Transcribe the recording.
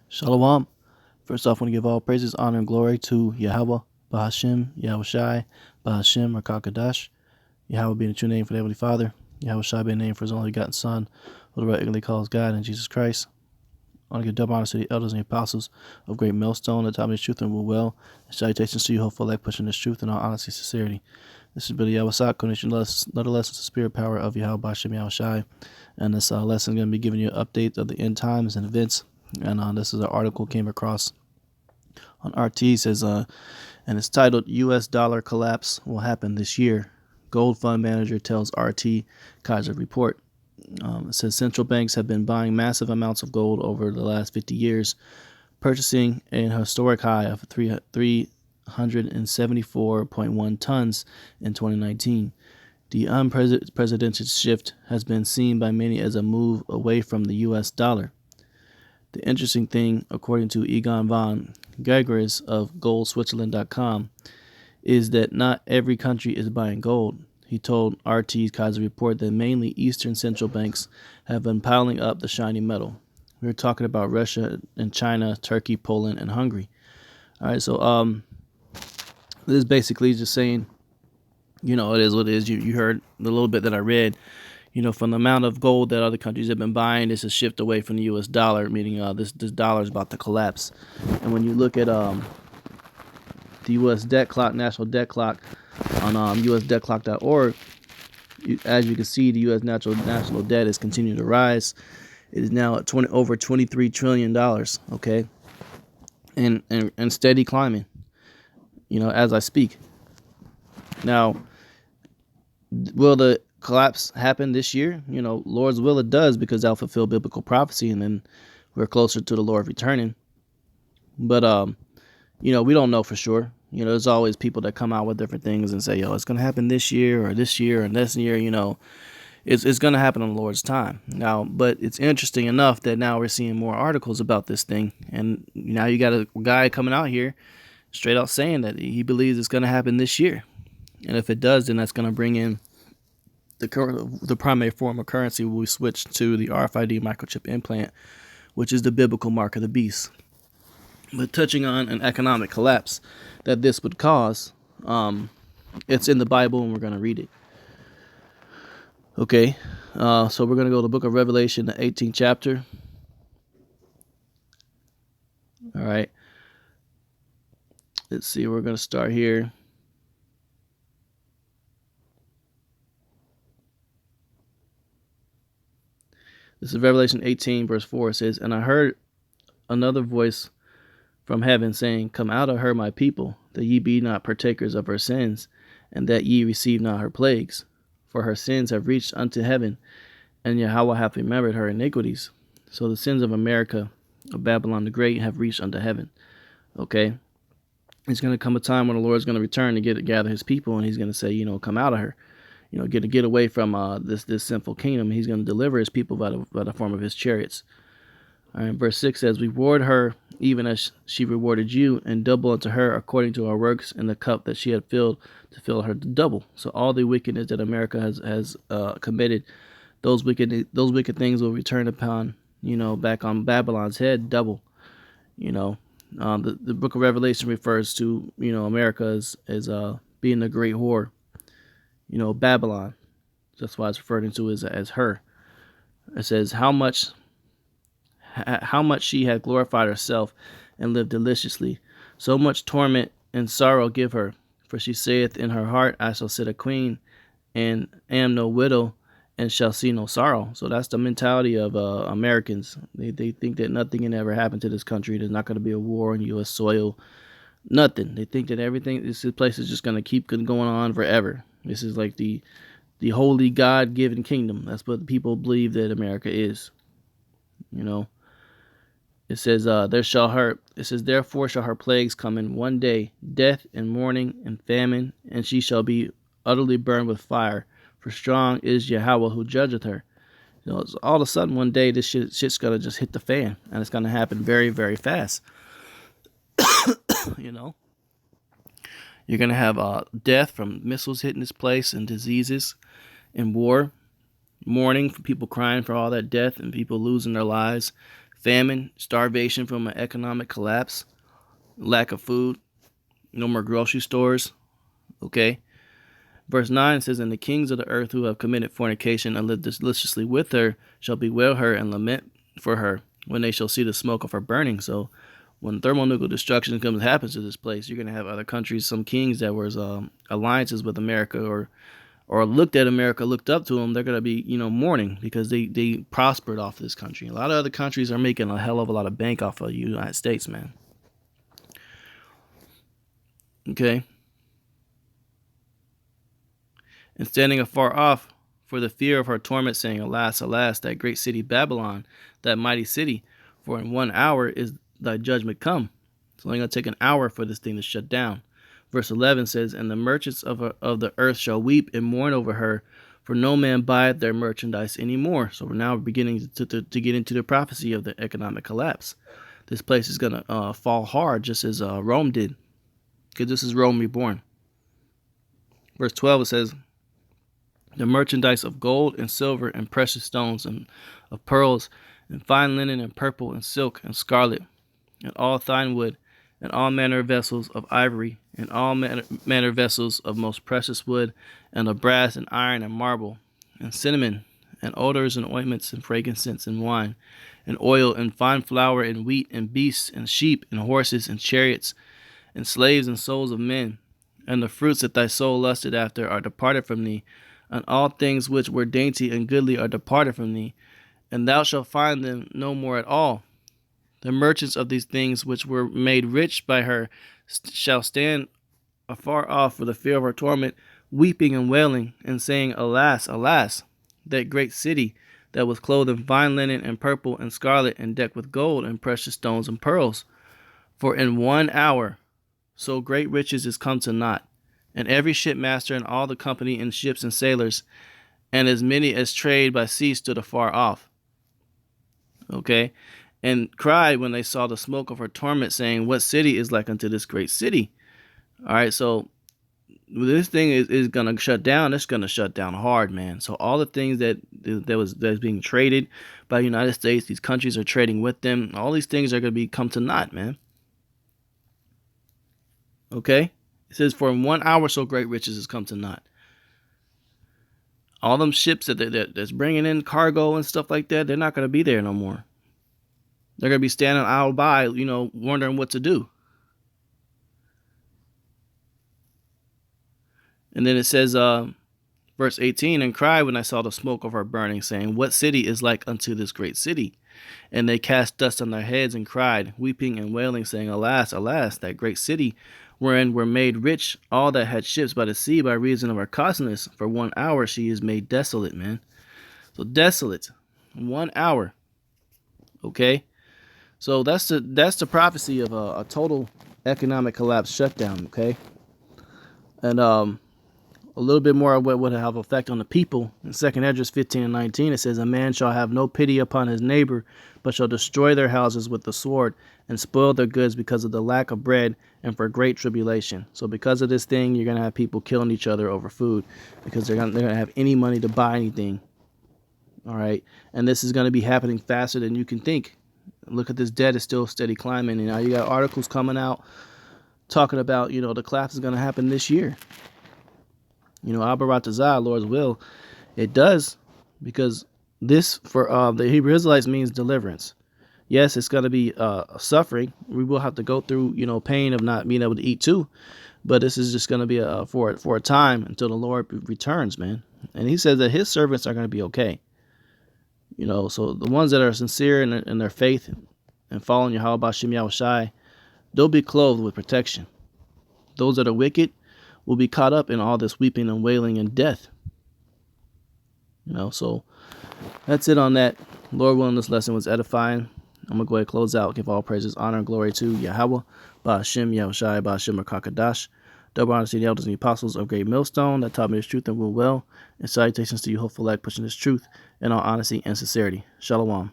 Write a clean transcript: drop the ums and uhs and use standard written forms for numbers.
Shalom. First off, I want to give all praises, honor, and glory to Yahweh, Bahashim, Yahweh Shai, Bahashim, Rakakadash. Yahweh being the true name for the Heavenly Father, Yahweh Shai being the name for his only begotten Son, who the right ignorantly calls God, and Jesus Christ. I want to give double honor to the elders and the apostles of Great Millstone, that taught me the truth and will well. And salutations to you, hopeful like pushing this truth in all honesty and sincerity. This is Billy Yahweh Sak, another lesson to the spirit power of Yahweh Bahashim, Yahweh Shai. And this lesson is going to be giving you an update of the end times and events. And this is an article came across on RT. It says, and it's titled U.S. Dollar Collapse Will Happen This Year. Gold Fund Manager Tells RT Kaiser Report. It says central banks have been buying massive amounts of gold over the last 50 years, purchasing a historic high of 374.1 tons in 2019. The unprecedented shift has been seen by many as a move away from the U.S. dollar. The interesting thing, according to Egon von Gregers of goldswitzerland.com, is that not every country is buying gold. He told RT's Kaiser Report that mainly Eastern central banks have been piling up the shiny metal. We're talking about Russia and China, Turkey, Poland, and Hungary. All right, so this is basically just saying, it is what it is. You heard the little bit that I read. From the amount of gold that other countries have been buying, it's a shift away from the U.S. dollar, meaning this dollar is about to collapse. And when you look at the U.S. debt clock, national debt clock, on usdebtclock.org, as you can see, the U.S. national debt is continuing to rise. It is now at over $23 trillion, okay, and steady climbing, as I speak. Now, will the collapse happen this year? Lord's will it does, because that'll fulfill biblical prophecy, and then we're closer to the Lord returning. But we don't know for sure. There's always people that come out with different things and say, it's gonna happen this year or this year and this year. It's gonna happen on the Lord's time. Now, but it's interesting enough that now we're seeing more articles about this thing, and now you got a guy coming out here straight out saying that he believes it's gonna happen this year, and if it does, then that's gonna bring in the primary form of currency will be switched to the RFID microchip implant, which is the biblical mark of the beast. But touching on an economic collapse that this would cause, it's in the Bible, and we're going to read it. Okay, so we're going to go to the book of Revelation, the 18th chapter. All right. Let's see, we're going to start here. This is Revelation 18, verse 4. It says, "And I heard another voice from heaven saying, Come out of her, my people, that ye be not partakers of her sins, and that ye receive not her plagues. For her sins have reached unto heaven, and Yahweh hath remembered her iniquities." So the sins of America, of Babylon the Great, have reached unto heaven. Okay? It's going to come a time when the Lord's going to return to gather his people, and he's going to say, come out of her. Get away from this sinful kingdom. He's going to deliver his people by the form of his chariots. All right, verse 6 says, "Reward her even as she rewarded you, and double unto her according to her works in the cup that she had filled, to fill her to double." So all the wickedness that America has committed, those wicked things will return upon, back on Babylon's head double. The book of Revelation refers to, America as being a great whore. Babylon. That's why it's referred to as her. It says, how much she had glorified herself and lived deliciously. So much torment and sorrow give her. For she saith in her heart, I shall sit a queen, and am no widow, and shall see no sorrow. So that's the mentality of Americans. They think that nothing can ever happen to this country. There's not going to be a war on U.S. soil. Nothing. They think that this place is just going to keep going on forever. This is like the holy God-given kingdom. That's what the people believe that America is. It says, therefore shall her plagues come in one day, death and mourning and famine, and she shall be utterly burned with fire. For strong is Yahweh who judgeth her. All of a sudden one day this shit's gonna just hit the fan, and it's gonna happen very, very fast. You're gonna have death from missiles hitting this place, and diseases, and war. mourning for people crying for all that death and people losing their lives, famine, starvation from an economic collapse, lack of food, no more grocery stores. Okay. Verse 9 says, and the kings of the earth who have committed fornication and lived deliciously with her shall bewail her and lament for her when they shall see the smoke of her burning. So when thermonuclear destruction happens to this place, you're going to have other countries, some kings that were alliances with America or looked at America, looked up to them. They're going to be, mourning because they prospered off this country. A lot of other countries are making a hell of a lot of bank off of the United States, man. Okay. And standing afar off for the fear of her torment, saying, alas, alas, that great city Babylon, that mighty city, for in 1 hour is thy judgment come. It's only going to take an hour for this thing to shut down. Verse 11 says, and the merchants of the earth shall weep and mourn over her, for no man buyeth their merchandise anymore. So we're now beginning to get into the prophecy of the economic collapse. This place is going to fall hard, just as Rome did, because this is Rome reborn. Verse 12, it says, the merchandise of gold and silver and precious stones and of pearls and fine linen and purple and silk and scarlet and all fine wood and all manner of vessels of ivory and all manner of vessels of most precious wood and of brass and iron and marble and cinnamon and odors and ointments and frankincense and wine and oil and fine flour and wheat and beasts and sheep and horses and chariots and slaves and souls of men. And the fruits that thy soul lusted after are departed from thee, and all things which were dainty and goodly are departed from thee, and thou shalt find them no more at all. The merchants of these things which were made rich by her shall stand afar off for the fear of her torment, weeping and wailing, and saying, alas, alas, that great city that was clothed in fine linen and purple and scarlet and decked with gold and precious stones and pearls. For in 1 hour so great riches is come to naught. And every shipmaster and all the company in ships and sailors, and as many as trade by sea stood afar off. Okay, and cried when they saw the smoke of her torment, saying, what city is like unto this great city? All right, so this thing is going to shut down. It's going to shut down hard, man. So all the things that's being traded by the United States, these countries are trading with them. All these things are going to come to naught, man. Okay. It says, for in 1 hour so great riches has come to naught. All them ships that's bringing in cargo and stuff like that, they're not going to be there no more. They're going to be standing out by, wondering what to do. And then it says, verse 18, and cried when I saw the smoke of her burning, saying, what city is like unto this great city? And they cast dust on their heads and cried, weeping and wailing, saying, alas, alas, that great city, wherein were made rich all that had ships by the sea by reason of her costliness. For 1 hour she is made desolate, man. So desolate, 1 hour. Okay, so that's the prophecy of a total economic collapse shutdown. Okay, and a little bit more of what would have effect on the people. In 2 Esdras 15 and 19, it says, a man shall have no pity upon his neighbor, but shall destroy their houses with the sword and spoil their goods because of the lack of bread and for great tribulation. So because of this thing, you're going to have people killing each other over food because they're going to have any money to buy anything. All right. And this is going to be happening faster than you can think. Look at this debt is still steady climbing. And now you got articles coming out talking about, the collapse is going to happen this year. Abaratazah, Lord's will, it does, because this for the Hebrew Israelites means deliverance. Yes, it's going to be suffering. We will have to go through, pain of not being able to eat too, but this is just going to be for a time until the Lord returns, man. And he says that his servants are going to be okay. So the ones that are sincere in their faith and following Yahweh B'Shem Yahushai, they'll be clothed with protection. Those that are wicked will be caught up in all this weeping and wailing and death. So that's it on that. Lord willing, this lesson was edifying. I'm going to go ahead and close out. Give all praises, honor, and glory to Yahweh, Ba'Shem Yahushai, Ba'Shem Rakakadash. Double honor to the elders and the apostles of Great Millstone that taught me this truth and will well. And salutations to you, hopeful elect, pushing this truth in all honesty and sincerity. Shalom.